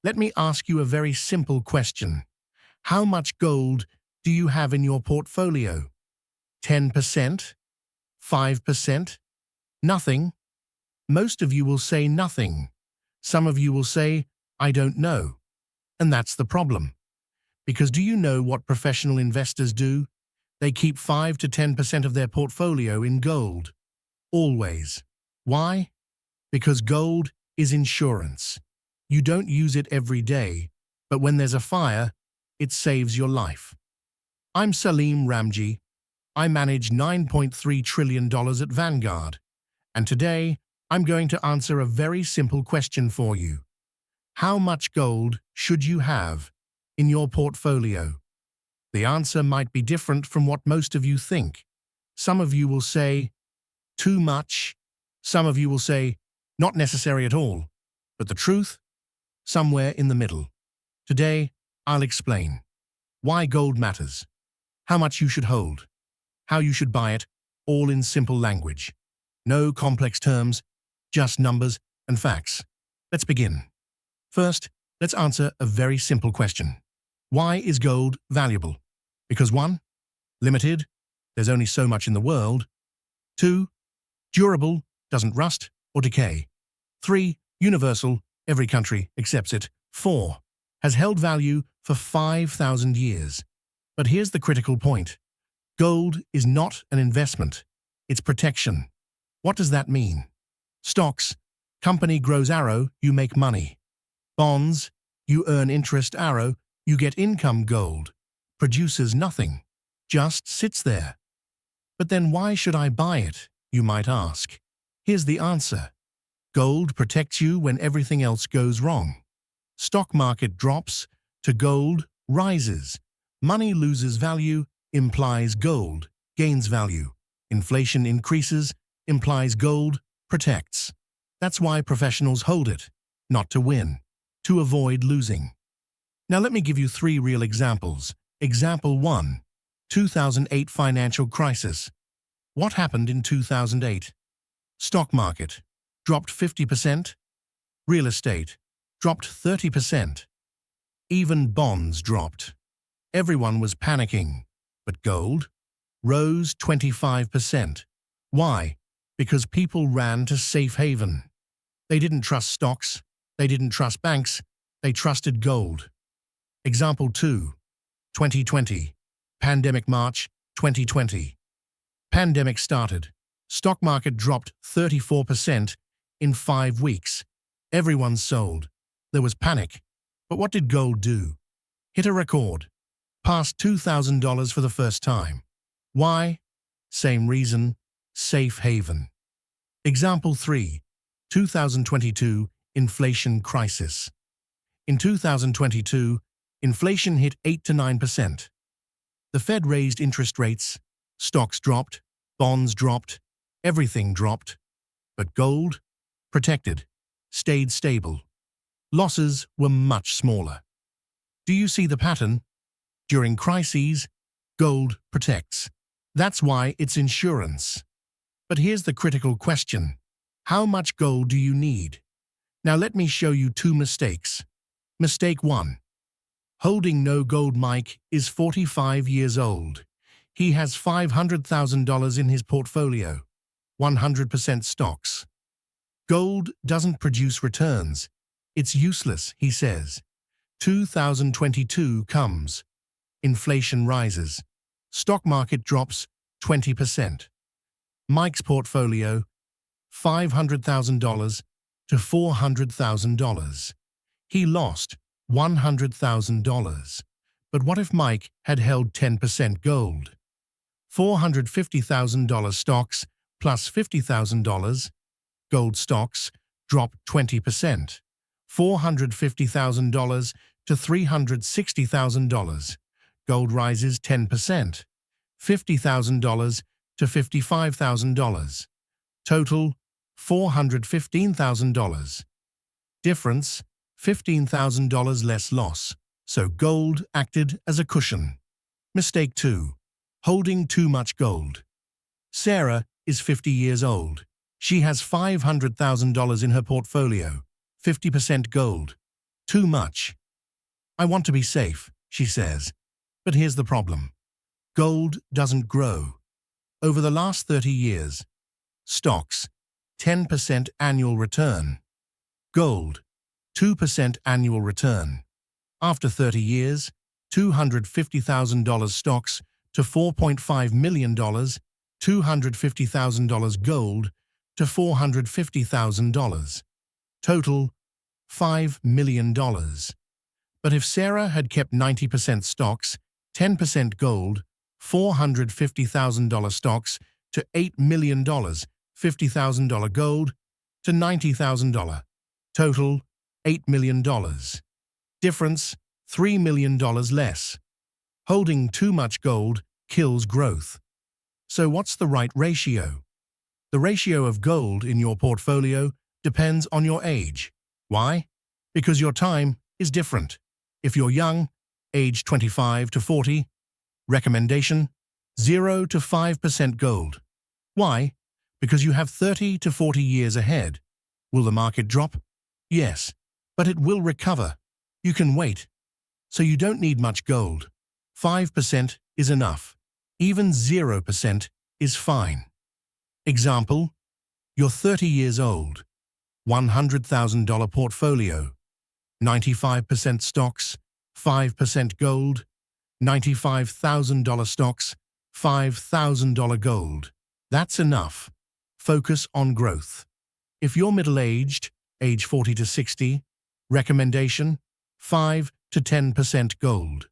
Let me ask you a very simple question. How much gold do you have in your portfolio? 10%? 5%? Nothing? Most of you will say nothing. Some of you will say, I don't know. And that's the problem. Because do you know what professional investors do? They keep 5 to 10% of their portfolio in gold. Always. Why? Because gold is insurance. You don't use it every day, but when there's a fire, it saves your life. I'm Salim Ramji. I manage $9.3 trillion at Vanguard. And today, I'm going to answer a very simple question for you. How much gold should you have in your portfolio? The answer might be different from what most of you think. Some of you will say, too much. Some of you will say, not necessary at all. But the truth? Somewhere in the middle. Today, I'll explain why gold matters, how much you should hold, how you should buy it, all in simple language. No complex terms, just numbers and facts. Let's begin. First, let's answer a very simple question. Why is gold valuable? Because 1. Limited, there's only so much in the world. 2. Durable, doesn't rust or decay. 3. Universal, every country accepts it. 4. Has held value for 5,000 years. But here's the critical point. Gold is not an investment, it's protection. What does that mean? Stocks, company grows arrow, you make money. Bonds, you earn interest arrow, you get income. Gold produces nothing, just sits there. But then why should I buy it, you might ask? Here's the answer. Gold protects you when everything else goes wrong. Stock market drops to gold rises. Money loses value, implies gold gains value. Inflation increases, implies gold protects. That's why professionals hold it, not to win, to avoid losing. Now let me give you 3 real examples. Example 1, 2008 financial crisis. What happened in 2008? Stock market dropped 50%. Real estate dropped 30%. Even bonds dropped. Everyone was panicking, but gold rose 25%. Why? Because people ran to safe haven. They didn't trust stocks, they didn't trust banks, they trusted gold. Example 2, 2020, pandemic March 2020. Pandemic started. Stock market dropped 34% in 5 weeks. Everyone sold. There was panic. But what did gold do? Hit a record. Passed $2,000 for the first time. Why? Same reason, safe haven. Example 3, 2022 inflation crisis. In 2022, inflation hit 8 to 9%. The Fed raised interest rates, stocks dropped, bonds dropped, everything dropped. But gold, protected, stayed stable. Losses were much smaller. Do you see the pattern? During crises, gold protects. That's why it's insurance. But here's the critical question. How much gold do you need? Now let me show you 2 mistakes. Mistake 1. Holding no gold. Mike is 45 years old. He has $500,000 in his portfolio, 100% stocks. Gold doesn't produce returns. It's useless, he says. 2022 comes. Inflation rises. Stock market drops 20%. Mike's portfolio, $500,000 to $400,000. He lost $100,000. But what if Mike had held 10% gold? $450,000 stocks plus $50,000. Gold stocks drop 20%. $450,000 to $360,000. Gold rises 10%. $50,000 to $55,000. Total, $415,000. Difference, $15,000 less loss. So gold acted as a cushion. Mistake 2. Holding too much gold. Sarah is 50 years old. She has $500,000 in her portfolio, 50% gold. Too much. I want to be safe, she says. But here's the problem. Gold doesn't grow. Over the last 30 years, stocks, 10% annual return. Gold, 2% annual return. After 30 years, $250,000 stocks to $4.5 million, $250,000 gold to $450,000. Total, $5 million. But if Sarah had kept 90% stocks, 10% gold, $450,000 stocks to $8 million, $50,000 gold to $90,000. Total, $8 million. Difference, $3 million less. Holding too much gold kills growth. So what's the right ratio? The ratio of gold in your portfolio depends on your age. Why? Because your time is different. If you're young, age 25 to 40, recommendation, 0 to 5% gold. Why? Because you have 30 to 40 years ahead. Will the market drop? Yes, but it will recover. You can wait. So you don't need much gold. 5% is enough. Even 0% is fine. Example, you're 30 years old, $100,000 portfolio, 95% stocks, 5% gold, $95,000 stocks, $5,000 gold. That's enough. Focus on growth. If you're middle-aged, age 40 to 60, recommendation, 5 to 10% gold.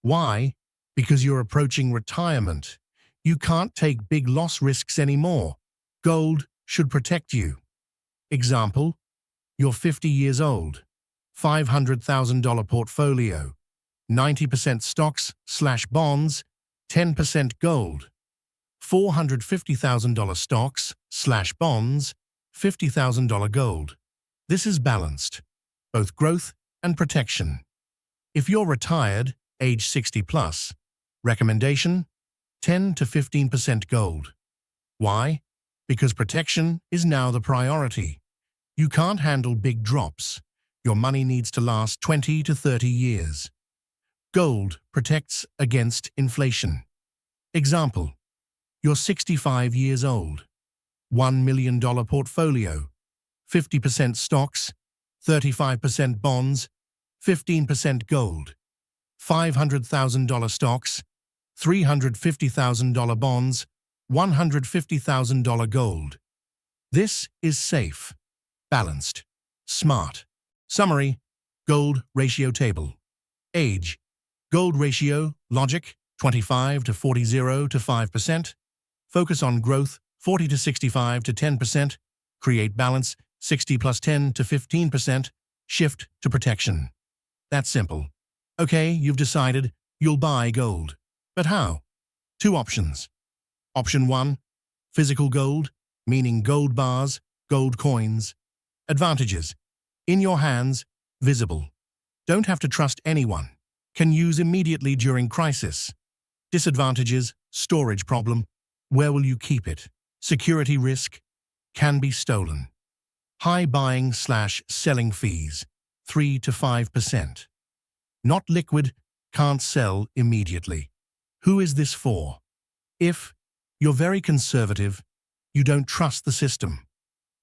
Why? Because you're approaching retirement. You can't take big loss risks anymore. Gold should protect you. Example, you're 50 years old, $500,000 portfolio, 90% stocks/bonds, 10% gold, $450,000 stocks/bonds, $50,000 gold. This is balanced, both growth and protection. If you're retired, age 60 plus, recommendation, 10 to 15% gold. Why? Because protection is now the priority. You can't handle big drops. Your money needs to last 20 to 30 years. Gold protects against inflation. Example, you're 65 years old, $1 million portfolio, 50% stocks, 35% bonds, 15% gold, $500,000 stocks, $350,000 bonds, $150,000 gold. This is safe, balanced, smart. Summary, gold ratio table. Age, gold ratio, logic, 25 to 40, 0 to 5%. Focus on growth, 40 to 65 to 10%. Create balance, 60 plus 10 to 15%. Shift to protection. That's simple. Okay, you've decided you'll buy gold. But how? Two options. Option 1, physical gold, meaning gold bars, gold coins. Advantages. In your hands, visible. Don't have to trust anyone. Can use immediately during crisis. Disadvantages, storage problem. Where will you keep it? Security risk. Can be stolen. High buying/selling fees, 3 to 5%. Not liquid, can't sell immediately. Who is this for? If you're very conservative, you don't trust the system,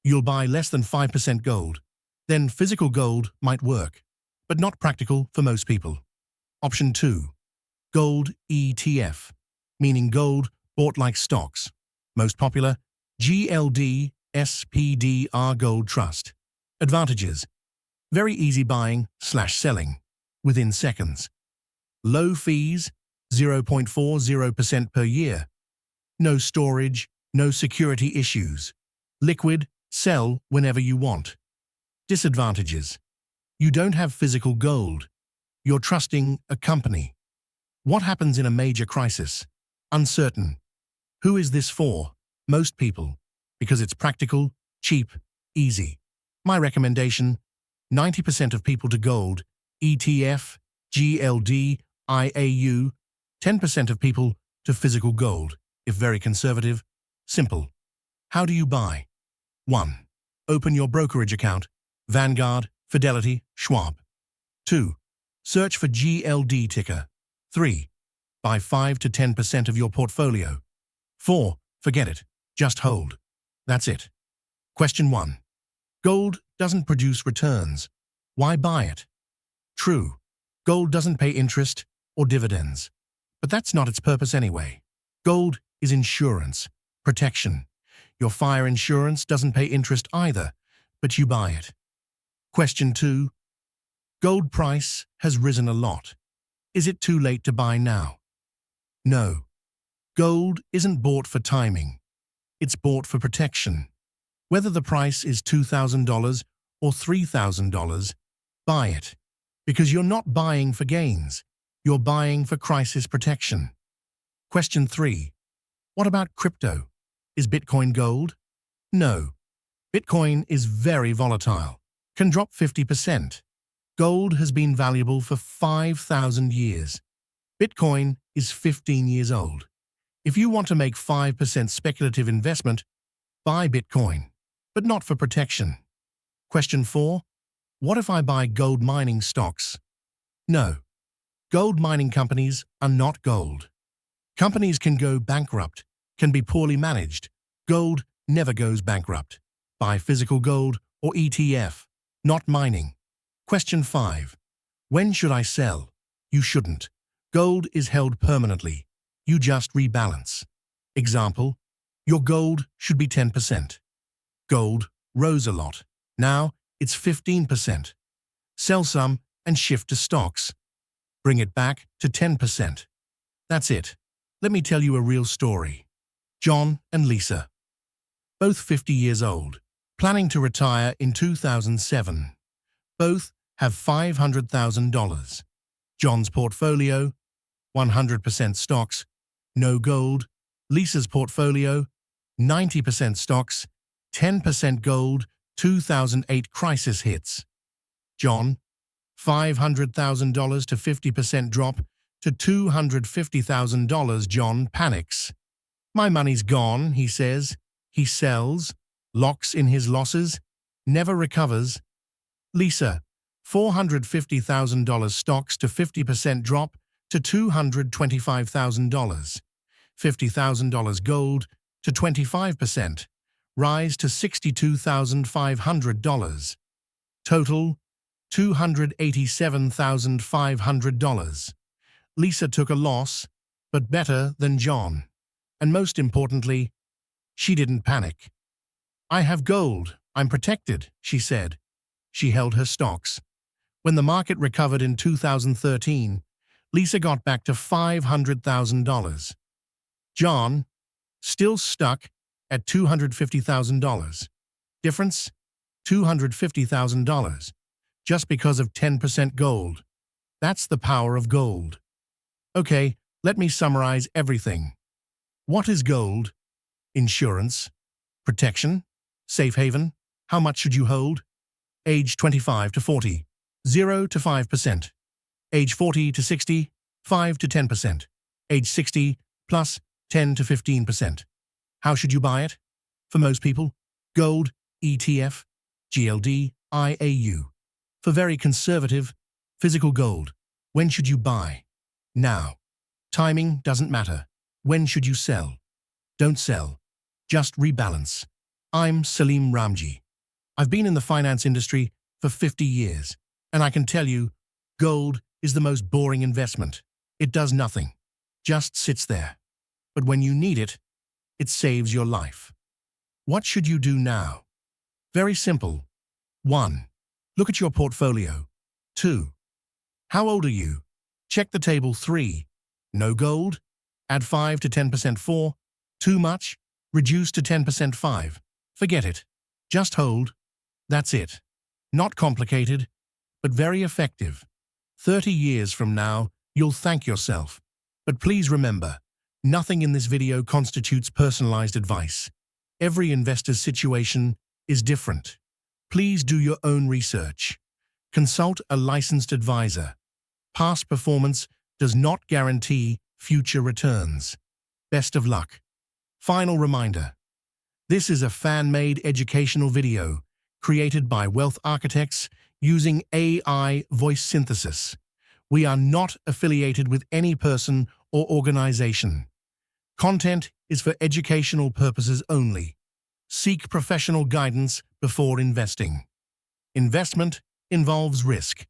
you'll buy less than 5% gold, then physical gold might work, but not practical for most people. Option 2, Gold ETF, meaning gold bought like stocks. Most popular, GLD SPDR Gold Trust. Advantages. Very easy buying/selling, within seconds. Low fees, 0.40% per year. No storage, no security issues. Liquid, sell whenever you want. Disadvantages. You don't have physical gold. You're trusting a company. What happens in a major crisis? Uncertain. Who is this for? Most people. Because it's practical, cheap, easy. My recommendation, 90% of people to gold, ETF, GLD, IAU, 10% of people to physical gold, if very conservative. Simple. How do you buy? 1. Open your brokerage account, Vanguard, Fidelity, Schwab. 2. Search for GLD ticker. 3. Buy 5 to 10% of your portfolio. 4. Forget it. Just hold. That's it. Question 1. Gold doesn't produce returns. Why buy it? True. Gold doesn't pay interest or dividends. But that's not its purpose anyway. Gold is insurance, protection. Your fire insurance doesn't pay interest either, but you buy it. Question 2. Gold price has risen a lot. Is it too late to buy now? No. Gold isn't bought for timing. It's bought for protection. Whether the price is $2,000 or $3,000, buy it. Because you're not buying for gains. You're buying for crisis protection. Question 3. What about crypto? Is Bitcoin gold? No. Bitcoin is very volatile. Can drop 50%. Gold has been valuable for 5,000 years. Bitcoin is 15 years old. If you want to make 5% speculative investment, buy Bitcoin, but not for protection. Question 4. What if I buy gold mining stocks? No. Gold mining companies are not gold. Companies can go bankrupt, can be poorly managed. Gold never goes bankrupt. Buy physical gold or ETF, not mining. Question 5. When should I sell? You shouldn't. Gold is held permanently. You just rebalance. Example, your gold should be 10%. Gold rose a lot. Now it's 15%. Sell some and shift to stocks. Bring it back to 10%. That's it. Let me tell you a real story. John and Lisa, both 50 years old, planning to retire in 2007. Both have $500,000. John's portfolio, 100% stocks, no gold. Lisa's portfolio, 90% stocks, 10% gold. 2008 crisis hits. John, $500,000 to 50% drop to $250,000. John panics. My money's gone, he says. He sells, locks in his losses, never recovers. Lisa, $450,000 stocks to 50% drop to $225,000. $50,000 gold to 25%, rise to $62,500. Total, $287,500. Lisa took a loss, but better than John. And most importantly, she didn't panic. I have gold, I'm protected, she said. She held her stocks. When the market recovered in 2013, Lisa got back to $500,000. John, still stuck at $250,000. Difference? $250,000. Just because of 10% gold. That's the power of gold. Okay, let me summarize everything. What is gold? Insurance. Protection. Safe haven. How much should you hold? Age 25 to 40, 0 to 5%. Age 40 to 60, 5 to 10%. Age 60 plus 10 to 15%. How should you buy it? For most people, Gold ETF, GLD, IAU. For very conservative, physical gold. When should you buy? Now. Timing doesn't matter. When should you sell? Don't sell. Just rebalance. I'm Salim Ramji. I've been in the finance industry for 50 years, and I can tell you, gold is the most boring investment. It does nothing. Just sits there. But when you need it, it saves your life. What should you do now? Very simple. 1. Look at your portfolio. 2. How old are you? Check the table. 3. No gold? Add 5 to 10%. 4. Too much? Reduce to 10%. 5. Forget it. Just hold. That's it. Not complicated, but very effective. 30 years from now, you'll thank yourself. But please remember, nothing in this video constitutes personalized advice. Every investor's situation is different. Please do your own research. Consult a licensed advisor. Past performance does not guarantee future returns. Best of luck. Final reminder. This is a fan-made educational video created by Wealth Architects using AI voice synthesis. We are not affiliated with any person or organization. Content is for educational purposes only. Seek professional guidance before investing. Investment involves risk.